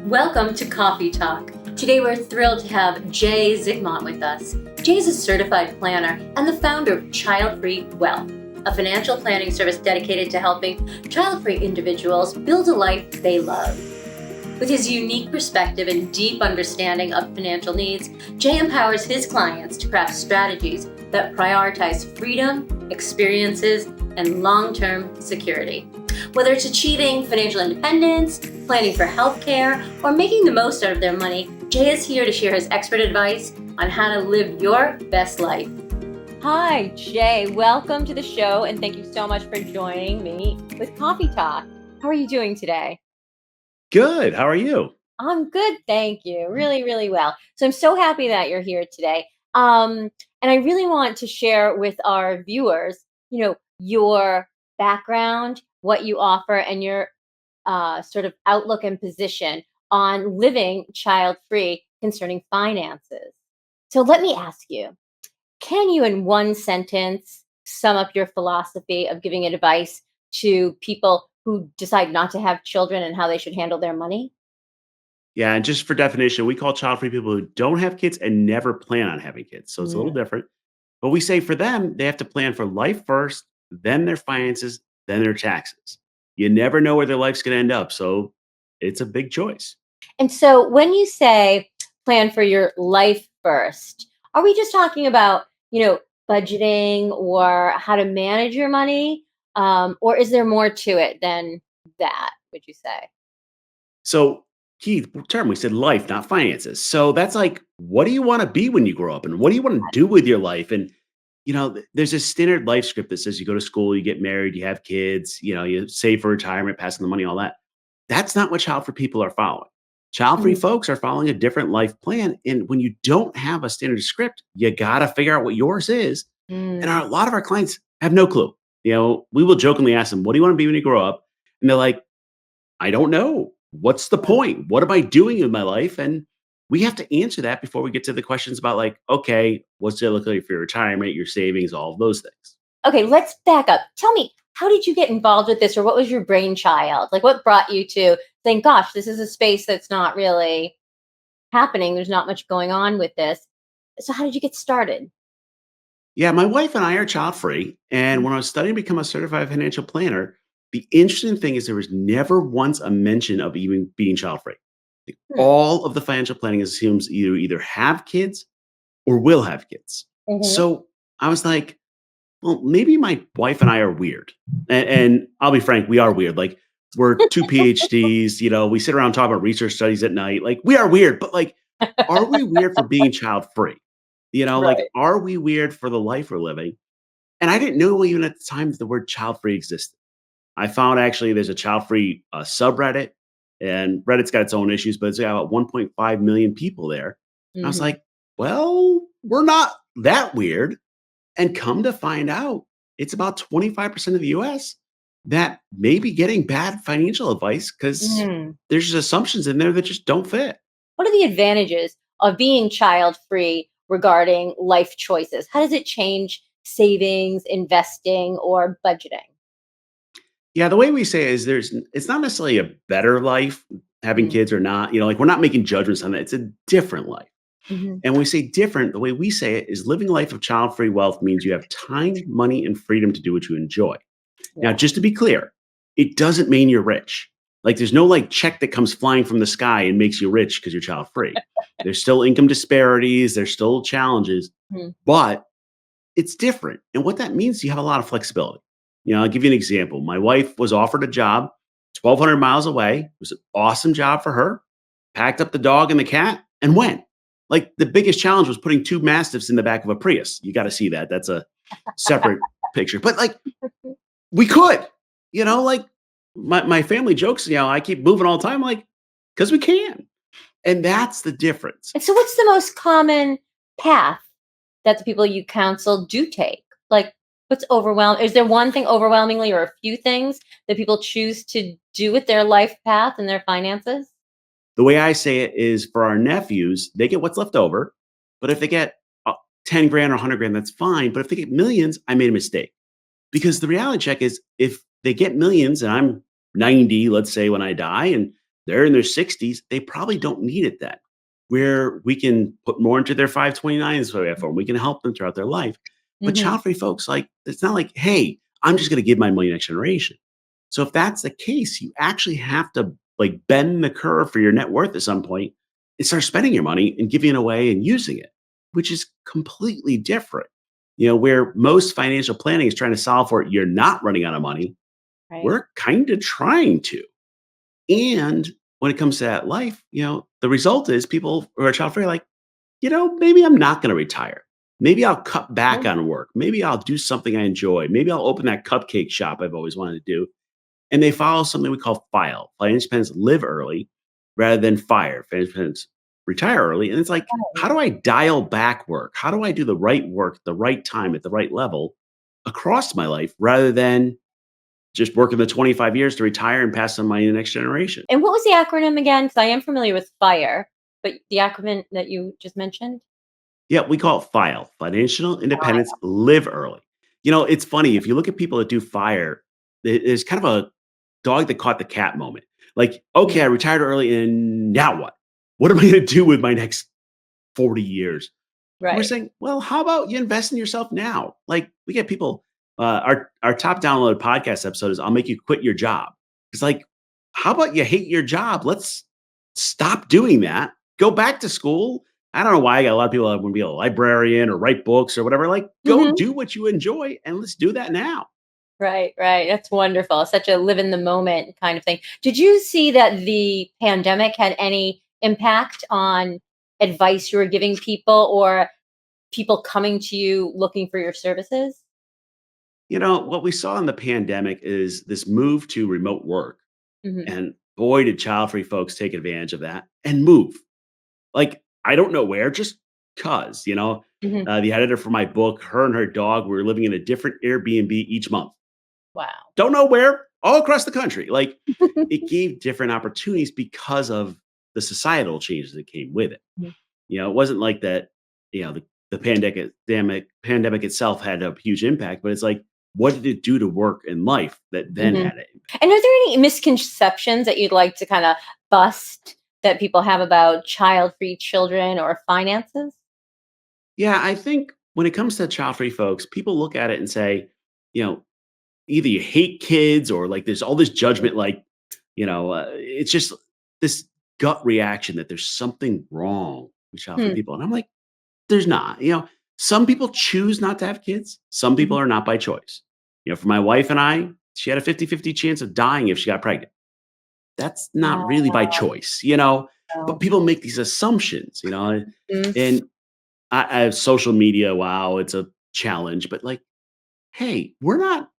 Welcome to KOFE Talk. Today we're thrilled to have Jay Zigmont with us. Jay is a certified planner and the founder of Childfree Wealth, a financial planning service dedicated to helping child-free individuals build a life they love. With his unique perspective and deep understanding of financial needs, Jay empowers his clients to craft strategies that prioritize freedom, experiences, and long-term security. Whether it's achieving financial independence, planning for healthcare, or making the most out of their money, Jay is here to share his expert advice on how to live your best life. Hi, Jay. Welcome to the show, and thank you so much for joining me with KOFE Talk. How are you doing today? Good. How are you? I'm good, thank you. Really, really well. So I'm so happy that you're here today. And I really want to share with our viewers, your background, what you offer, and your sort of outlook and position on living child-free concerning finances. So let me ask you, can you in one sentence sum up your philosophy of giving advice to people who decide not to have children and how they should handle their money? Yeah, and just for definition, we call child-free people who don't have kids and never plan on having kids. So it's a little Mm. different. But we say for them, they have to plan for life first, then their finances, then their taxes. You never know where their life's going to end up. So it's a big choice. And so when you say plan for your life first, are we just talking about, budgeting or how to manage your money? Or is there more to it than that, would you say? So key term, we said life, not finances. So that's like, what do you want to be when you grow up? And what do you want to do with your life? And there's a standard life script that says you go to school, you get married, you have kids, you save for retirement, passing the money, all that. That's not what child free people are following. Child free Mhm. folks are following a different life plan. And when you don't have a standard script, you got to figure out what yours is. And Mm. a lot of our clients have no clue. We will jokingly ask them, what do you want to be when you grow up? And they're like, I don't know. What's the point? What am I doing in my life? And we have to answer that before we get to the questions about like, okay, what's it look like for your retirement, your savings, all of those things. Okay, let's back up. Tell me, how did you get involved with this, or what was your brainchild? Like, what brought you to think, gosh, this is a space that's not really happening. There's not much going on with this. So, how did you get started? Yeah, my wife and I are child free. And when I was studying to become a certified financial planner, the interesting thing is there was never once a mention of even being child free. All of the financial planning assumes you either have kids or will have kids. Mm-hmm. So I was like, well, maybe my wife and I are weird. And I'll be frank, we are weird. Like we're two PhDs, we sit around talking about research studies at night. Like we are weird, but like, are we weird for being child free? Like, Right. are we weird for the life we're living? And I didn't know even at the time that the word child free existed. I found actually there's a child free subreddit, and Reddit's got its own issues, but it's got about 1.5 million people there. I was Hmm. like, well, we're not that weird. And come to find out, it's about 25% of the US that may be getting bad financial advice because Mm. there's just assumptions in there that just don't fit. What are the advantages of being child free regarding life choices? How does it change savings, investing, or budgeting? Yeah, the way we say it is it's not necessarily a better life having Mm. kids or not. Like we're not making judgments on that. It's a different life. Hmm. And when we say different, the way we say it is living a life of child free wealth means you have time, money, and freedom to do what you enjoy. Now, Yeah. just to be clear, it doesn't mean you're rich. Like there's no like check that comes flying from the sky and makes you rich because you're child free. There's still income disparities, there's still challenges, Mm. but it's different. And what that means, you have a lot of flexibility. I'll give you an example. My wife was offered a job 1,200 miles away. It was an awesome job for her. Packed up the dog and the cat and went. Like the biggest challenge was putting two mastiffs in the back of a Prius. You got to see that. That's a separate picture. But like we could, like my family jokes, I keep moving all the time, like, because we can. And that's the difference. And so, what's the most common path that the people you counsel do take? Like, what's overwhelming? Is there one thing overwhelmingly, or a few things that people choose to do with their life path and their finances? The way I say it is for our nephews, they get what's left over. But if they get 10 grand or 100 grand, that's fine. But if they get millions, I made a mistake. Because the reality check is if they get millions and I'm 90, let's say when I die, and They're in their 60s. They probably don't need it then. Where we can put more into their 529s for them. We can help them throughout their life. But Hmm. child free folks, like, it's not like, hey, I'm just going to give my money next generation. So if that's the case, you actually have to like bend the curve for your net worth at some point and start spending your money and giving it away and using it, which is completely different. Where most financial planning is trying to solve for it, you're not running out of money. Right. We're kind of trying to. And when it comes to that life, the result is people who are child free are like, maybe I'm not going to retire. Maybe I'll cut back Mm. on work. Maybe I'll do something I enjoy. Maybe I'll open that cupcake shop I've always wanted to do. And they follow something we call FILE. Financial plans live early rather than FIRE. Financial plans retire early. And it's like, how do I dial back work? How do I do the right work, at the right time, at the right level across my life rather than just working the 25 years to retire and pass on money to the next generation? And what was the acronym again? Because I am familiar with FIRE, but the acronym that you just mentioned? Yeah, we call it FILE, financial independence, live early. It's funny. If you look at people that do FIRE, there's kind of a dog that caught the cat moment. Like, okay, Mm. I retired early and now what? What am I going to do with my next 40 years? We're Right. saying, well, how about you invest in yourself now? Like, we get people, our top downloaded podcast episode is I'll make you quit your job. It's like, how about you hate your job? Let's stop doing that. Go back to school. I don't know why I got a lot of people that want to be a librarian or write books or whatever. Like, go Mhm. do what you enjoy and let's do that now. Right, right. That's wonderful. Such a live in the moment kind of thing. Did you see that the pandemic had any impact on advice you were giving people or people coming to you looking for your services? What we saw in the pandemic is this move to remote work. Hmm. And boy, did child free folks take advantage of that and move. Like, I don't know where, just cuz, Hmm. the editor for my book, her and her dog were living in a different Airbnb each month. Wow. Don't know where, all across the country. Like, it gave different opportunities because of the societal changes that came with it. It wasn't like that, the pandemic itself had a huge impact, but it's like, what did it do to work and life that then Hmm. had it? And are there any misconceptions that you'd like to kind of bust that people have about child-free children or finances? Yeah, I think when it comes to child free folks, people look at it and say, you know, either you hate kids or like there's all this judgment, like, it's just this gut reaction that there's something wrong with child free Hmm. people. And I'm like, there's not. Some people choose not to have kids, some people Mhm. are not by choice. For my wife and I, she had a 50-50 chance of dying if she got pregnant. That's not really by choice. But Wow. people make these assumptions. Mm. And I have social media. Wow, it's a challenge, but like, hey, we're not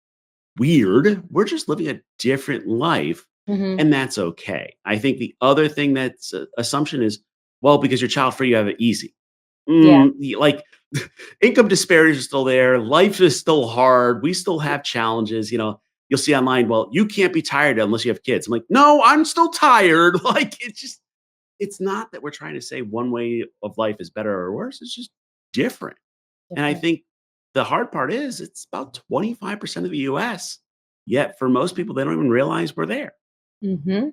weird. We're just living a different life, Mhm. and that's okay. I think the other thing that's a assumption is, well, because you're child free, you have it easy. Yeah. Like, income disparities are still there. Life is still hard. We still have challenges. You'll see online, well, you can't be tired unless you have kids. I'm like, no, I'm still tired. Like, it's not that we're trying to say one way of life is better or worse. It's just different. And I Different. think the hard part is it's about 25% of the US. Yet for most people, they don't even realize we're there. Mhm.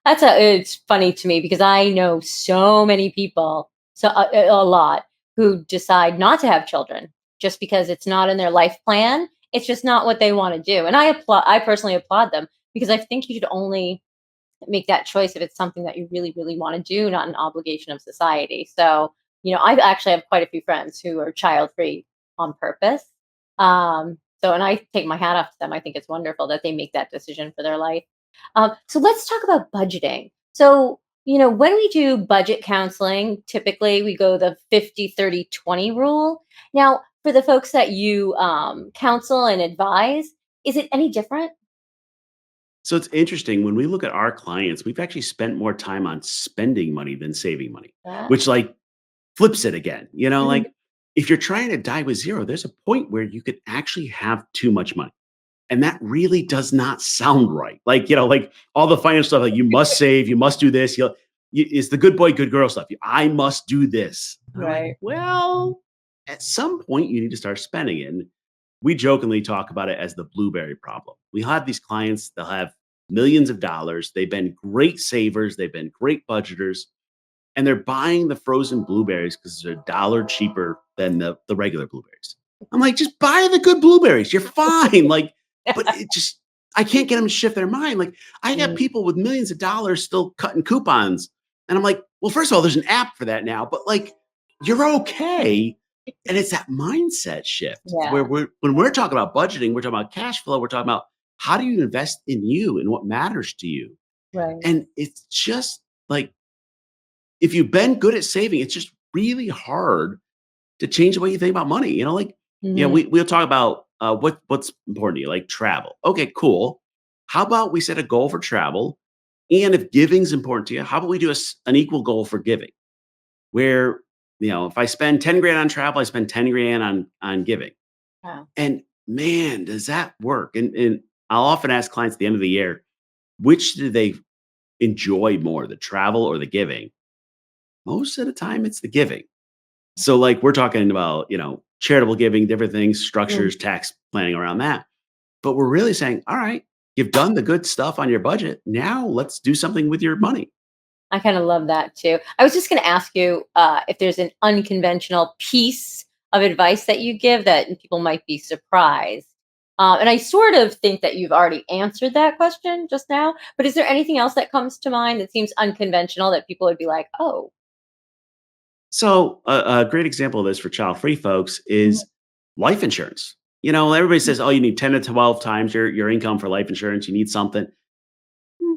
It's funny to me because I know so many people, so a lot who decide not to have children just because it's not in their life plan. It's just not what they want to do. And I personally applaud them because I think you should only make that choice if it's something that you really, really want to do, not an obligation of society. So, I actually have quite a few friends who are child free on purpose. And I take my hat off to them. I think it's wonderful that they make that decision for their life. So let's talk about budgeting. So, when we do budget counseling, typically we go the 50-30-20 rule. Now, for the folks that you counsel and advise, is it any different? So it's interesting when we look at our clients, we've actually spent more time on spending money than saving money, which Ah. like flips it again. Mhm. Like, if you're trying to die with zero, there's a point where you could actually have too much money. And that really does not sound right. Like all the financial stuff, like you must save, you must do this. It's the good boy, good girl stuff. I must do this. And I'm like, Right. well, at some point you need to start spending it. And we jokingly talk about it as the blueberry problem. We have these clients, they'll have millions of dollars. They've been great savers. They've been great budgeters. And they're buying the frozen blueberries because they're $1 cheaper than the regular blueberries. I'm like, just buy the good blueberries. You're fine. Like, but I can't get them to shift their mind. Like, I got Mm, people with millions of dollars still cutting coupons. And I'm like, well, first of all, there's an app for that now, but like, you're okay. And it's that mindset shift where yeah, when we're talking about budgeting, we're talking about cash flow, we're talking about how do you invest in you and what matters to you. right. And it's just like, if you've been good at saving, it's just really hard to change the way you think about money. Like, Mhm. we'll talk about what's important to you, like travel. Okay, cool. How about we set a goal for travel? And if giving's important to you, how about we do an equal goal for giving? Where, if I spend 10 grand on travel, I spend 10 grand on giving. Wow. And man, does that work? And I'll often ask clients at the end of the year, which do they enjoy more, the travel or the giving? Most of the time, it's the giving. So, like, we're talking about, charitable giving, different things, Mm. structures, tax planning around that. But we're really saying, all right, you've done the good stuff on your budget. Now let's do something with your money. I kind of love that too. I was just going to ask you if there's an unconventional piece of advice that you give that people might be surprised. And I sort of think that you've already answered that question just now. But is there anything else that comes to mind that seems unconventional that people would be like, oh, So, a great example of this for child free folks is life insurance. Everybody says, oh, you need 10 to 12 times your income for life insurance. You need something.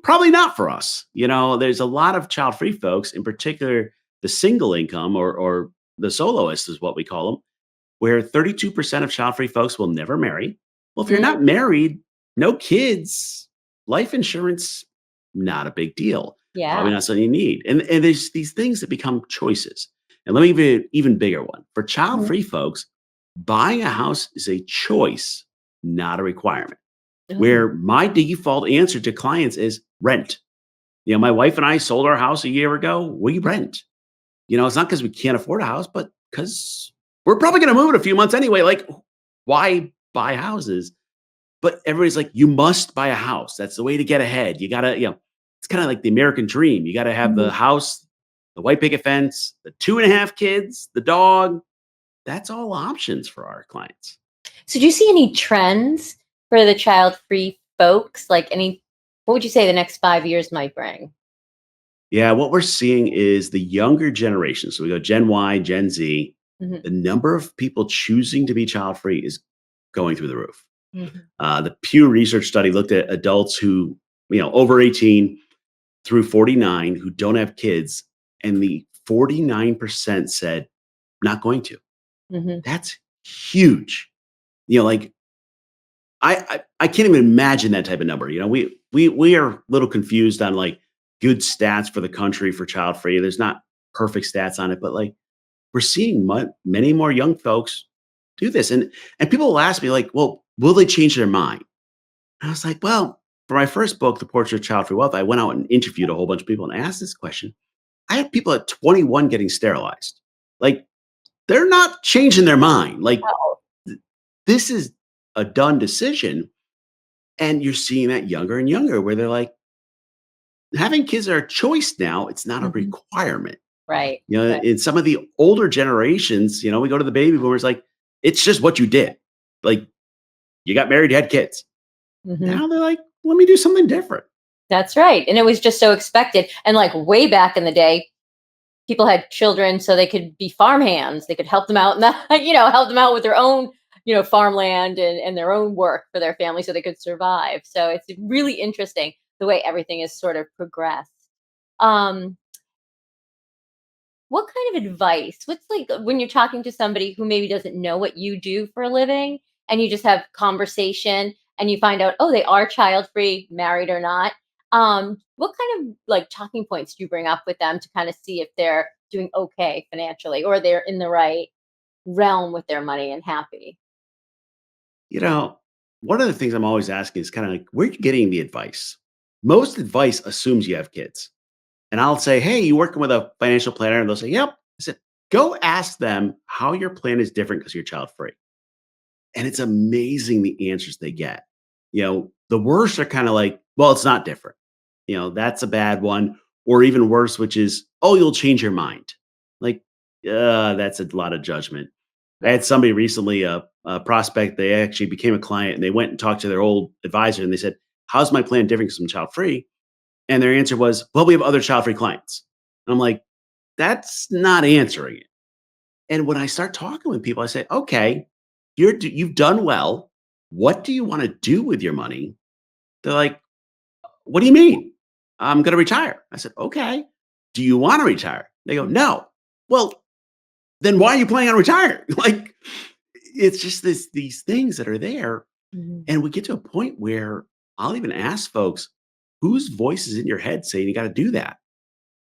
Probably not for us. There's a lot of child free folks, in particular, the single income or the soloist is what we call them, where 32% of child free folks will never marry. Well, if you're mm, not married, no kids, life insurance, not a big deal. Probably yeah. not something you need. And there's these things that become choices. And let me give you an even bigger one. For child Mhm. free folks, buying a house is a choice, not a requirement. Oh, Where my default answer to clients is rent. My wife and I sold our house a year ago. We rent. It's not because we can't afford a house, but because we're probably going to move in a few months anyway. Like, why buy houses? But everybody's like, you must buy a house. That's the way to get ahead. You got to, it's kind of like the American dream. You got to have mhm. the house, the white picket fence, the 2.5 kids, the dog. That's all options for our clients. So do you see any trends for the child-free folks? Like what would you say the next 5 years might bring? Yeah, what we're seeing is the younger generation. So we go Gen Y, Gen Z. Mhm, The number of people choosing to be child free is going through the roof. mhm, The Pew Research study looked at adults who, over 18 through 49 who don't have kids, and the 49% said not going to. mhm. That's huge. Like, I can't even imagine that type of number. We are a little confused on like good stats for the country for child free. There's not perfect stats on it, but like we're seeing many more young folks do this, and people will ask me like, well, will they change their mind? And I was like, well, for my first book, The Portrait of Child Free Wealth, I went out and interviewed a whole bunch of people and asked this question. I had people at 21 getting sterilized. Like, they're not changing their mind. Like, Oh, this is a done decision. And you're seeing that younger and younger where they're like, having kids are a choice now. It's not a mhm. requirement. Right, right. In some of the older generations, we go to the baby boomers, like, it's just what you did. Like, you got married, you had kids. Mhm. Now they're like, let me do something different. That's right, and it was just so expected, and, like, way back in the day, people had children so they could be farm hands, they could help them out in the help them out with their own, farmland and their own work for their family so they could survive, so it's really interesting the way everything has sort of progressed. Um, what kind of advice? What's like when you're talking to somebody who maybe doesn't know what you do for a living and you just have conversation and you find out, oh, they are child free, married or not. What kind of like talking points do you bring up with them to kind of see if they're doing okay financially or they're in the right realm with their money and happy? You know, one of the things I'm always asking is kind of like, where are you getting the advice? Most advice assumes you have kids. And I'll say, hey, you working with a financial planner? And they'll say, yep. I said, go ask them how your plan is different because you're child free. And it's amazing the answers they get. The worst are kind of like, well, it's not different. That's a bad one. Or even worse, which is, oh, you'll change your mind. Like, that's a lot of judgment. I Yeah. had somebody recently, a prospect, they actually became a client and they went and talked to their old advisor and they said, how's my plan different from child free? And their answer was, well, we have other child free clients. And I'm like, that's not answering it. And when I start talking with people, I say, okay, you've done well. What do you want to do with your money? They're like, what do you mean? I'm going to retire. I said, okay. Do you want to retire? They go, no. Well, then why are you planning on retiring? Like, it's just these things that are there. Mhm. And we get to a point where I'll even ask folks, whose voice is in your head saying you got to do that?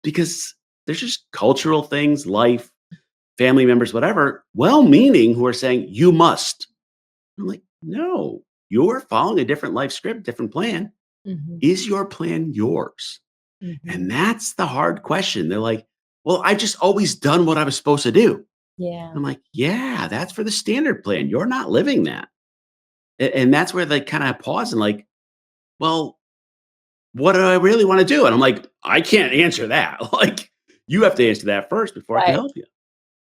Because there's just cultural things, life, family members, whatever, well meaning, who are saying, you must. I'm like, no, you're following a different life script, different plan. Mhm. Is your plan yours? And Mhm. that's the hard question. They're like, well, I just always done what I was supposed to do. Yeah. I'm like, yeah, that's for the standard plan. You're not living that. And that's where they kind of pause and like, well, what do I really want to do? And I'm like, I can't answer that. Like, you have to answer that first before I can Right. help you.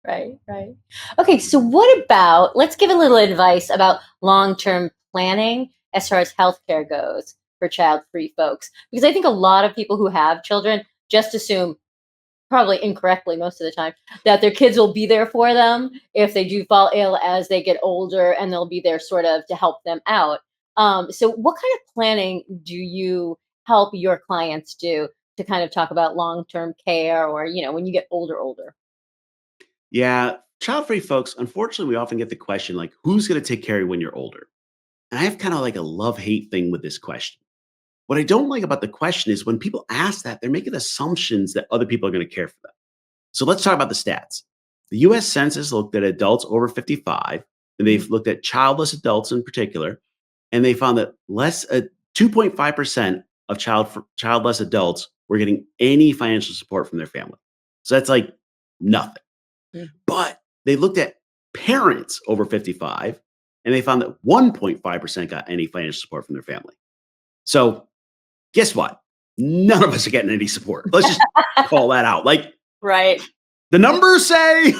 Right. Right. Okay. So, what about, let's give a little advice about long term planning as far as healthcare goes for child free folks? Because I think a lot of people who have children just assume, probably incorrectly most of the time, that their kids will be there for them if they do fall ill as they get older, and they'll be there sort of to help them out. So, what kind of planning do you help your clients do to kind of talk about long term care, or when you get older? Yeah. Child free folks, unfortunately, we often get the question like, who's going to take care of you when you're older? And I have kind of like a love hate thing with this question. What I don't like about the question is when people ask that, they're making assumptions that other people are going to care for them. So let's talk about the stats. The US Census looked at adults over 55, and Mhm. they've looked at childless adults in particular, and they found that 2.5% of childless adults were getting any financial support from their family. So that's like nothing. Mhm. But they looked at parents over 55, and they found that 1.5% got any financial support from their family. So guess what? None of us are getting any support. Let's just call that out. Like, Right. the numbers say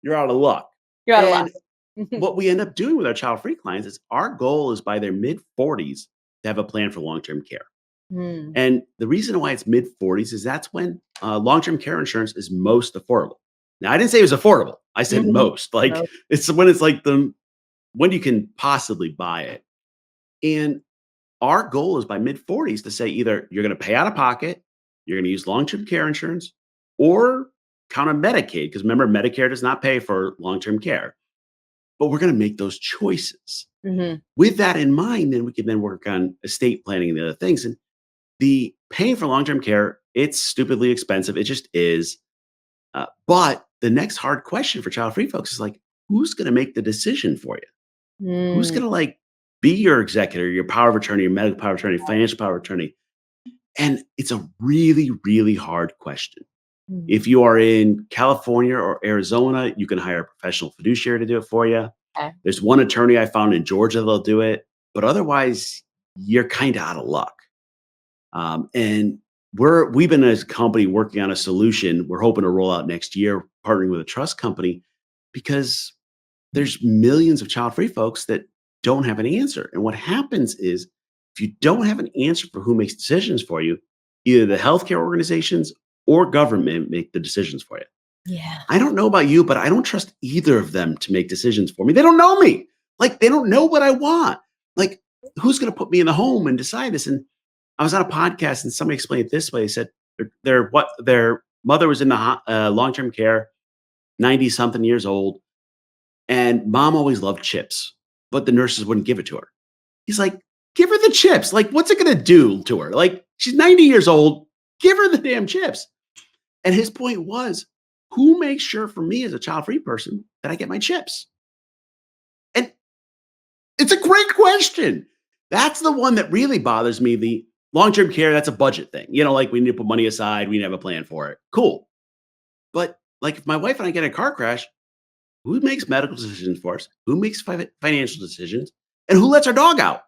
you're out of luck. You're out of luck. And what we end up doing with our child free clients is our goal is by their mid 40s to have a plan for long term care. Mm. And the reason why it's mid 40s is that's when long term care insurance is most affordable. Now, I didn't say it was affordable. I said Mhm. most. Like, No. it's when it's like when you can possibly buy it. And our goal is by mid 40s to say either you're going to pay out of pocket, you're going to use long term care insurance, or count on Medicaid. Because remember, Medicare does not pay for long term care, but we're going to make those choices. Mhm. With that in mind, then we can then work on estate planning and the other things. And the paying for long term care, it's stupidly expensive. It just is. But the next hard question for child free folks is like, who's going to make the decision for you? Who's Mm. going to like be your executor, your power of attorney, your medical power of attorney, financial power of attorney? And it's a really, really hard question. Mhm. If you are in California or Arizona, you can hire a professional fiduciary to do it for you. Okay. There's one attorney I found in Georgia that'll do it, but otherwise, you're kind of out of luck. And we've been as a company working on a solution we're hoping to roll out next year, partnering with a trust company, because there's millions of child-free folks that don't have an answer. And what happens is if you don't have an answer for who makes decisions for you, either the healthcare organizations or government make the decisions for you. Yeah. I don't know about you, but I don't trust either of them to make decisions for me. They don't know me. Like, they don't know what I want. Like, who's going to put me in the home and decide this? And I was on a podcast and somebody explained it this way. They said their mother was in the long-term care, 90 something years old, and mom always loved chips, but the nurses wouldn't give it to her. He's like, give her the chips. Like, what's it going to do to her? Like, she's 90 years old. Give her the damn chips. And his point was, who makes sure for me as a child free person that I get my chips? And it's a great question. That's the one that really bothers me. The long term care, that's a budget thing. Like, we need to put money aside, we need to have a plan for it. Cool. But like, if my wife and I get in a car crash, who makes medical decisions for us? Who makes financial decisions? And who lets our dog out?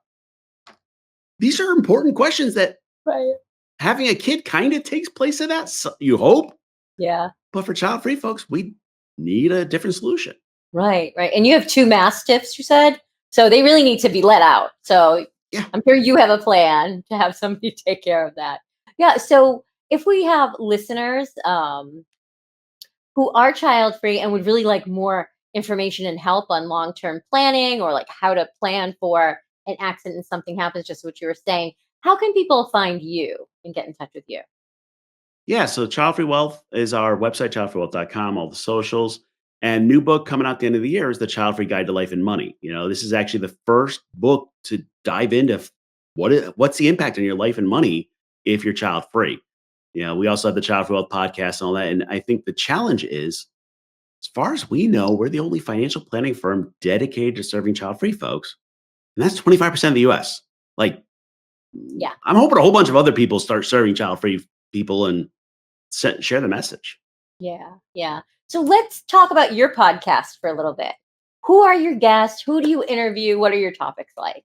These are important questions that Right. having a kid kind of takes place in that, you hope. Yeah. But for child-free folks, we need a different solution. Right. Right. And you have two mastiffs, you said, so they really need to be let out. So Yeah. I'm sure you have a plan to have somebody take care of that. Yeah. So if we have listeners who are child free and would really like more information and help on long term planning or like how to plan for an accident and something happens, just what you were saying, how can people find you and get in touch with you? Yeah, so Child Free Wealth is our website, childfreewealth.com, all the socials. And new book coming out at the end of the year is The Child Free Guide to Life and Money. This is actually the first book to dive into what's the impact on your life and money if you're child free. We also have the Child Free Wealth podcast and all that. And I think the challenge is, as far as we know, we're the only financial planning firm dedicated to serving child free folks. And that's 25% of the US. Like, Yeah. I'm hoping a whole bunch of other people start serving child free people and share the message. Yeah. Yeah. So let's talk about your podcast for a little bit. Who are your guests? Who do you interview? What are your topics like?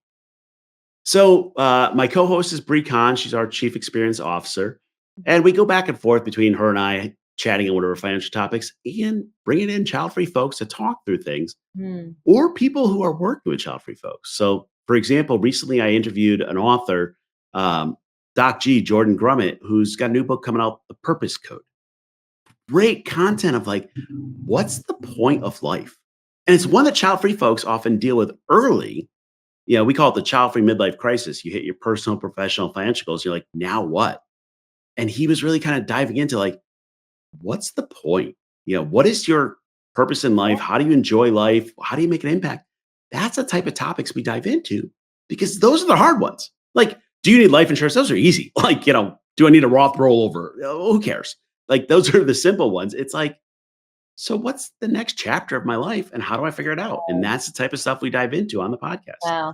So my co-host is Bree Khan. She's our chief experience officer, and we go back and forth between her and I, chatting on whatever financial topics, and bringing in child-free folks to talk through things, Hmm. or people who are working with child-free folks. So, for example, recently I interviewed an author, Doc G. Jordan Grummett, who's got a new book coming out, The Purpose Code. Great content of like, what's the point of life? And it's one that child-free folks often deal with early. We call it the child-free midlife crisis. You hit your personal, professional, financial goals. You're like, now what? And he was really kind of diving into like, what's the point? What is your purpose in life? How do you enjoy life? How do you make an impact? That's the type of topics we dive into because those are the hard ones. Like, do you need life insurance? Those are easy. Like, do I need a Roth rollover? Who cares? Like, those are the simple ones. It's like, so what's the next chapter of my life and how do I figure it out? And that's the type of stuff we dive into on the podcast. Wow.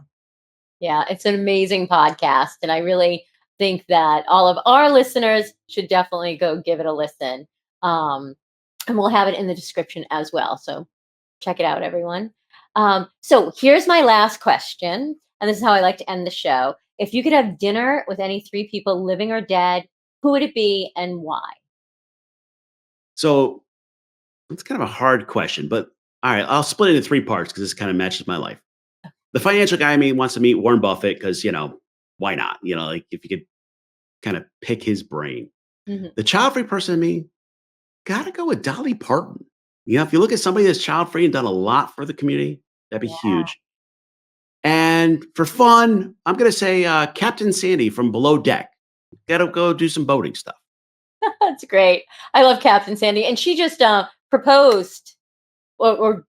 Yeah, it's an amazing podcast. And I really think that all of our listeners should definitely go give it a listen. Um, and we'll have it in the description as well. So check it out, everyone. So here's my last question. And this is how I like to end the show. If you could have dinner with any three people, living or dead, who would it be and why? So it's kind of a hard question, but all right, I'll split it into three parts because this kind of matches my life. The financial guy in me wants to meet Warren Buffett because, why not? Like if you could kind of pick his brain. Mhm. The child free person in me, got to go with Dolly Parton. If you look at somebody that's child free and done a lot for the community, that'd be Yeah. huge. And for fun, I'm going to say Captain Sandy from Below Deck. Got to go do some boating stuff. That's great. I love Captain Sandy. And she just proposed, or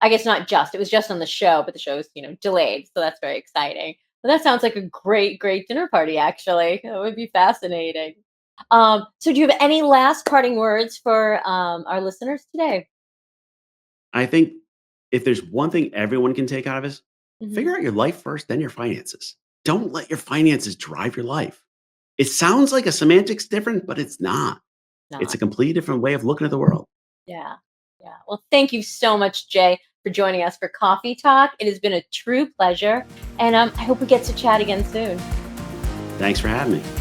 I guess not just, it was just on the show, but the show's, delayed. So that's very exciting. But that sounds like a great, great dinner party, actually. That would be fascinating. So do you have any last parting words for our listeners today? I think if there's one thing everyone can take out of this, Mhm. figure out your life first, then your finances. Don't let your finances drive your life. It sounds like a semantics different, but it's not. It's a Not. completely different way of looking at the world. Yeah. Yeah. Well, thank you so much, Jay, for joining us for Coffee Talk. It has been a true pleasure. And I hope we get to chat again soon. Thanks for having me.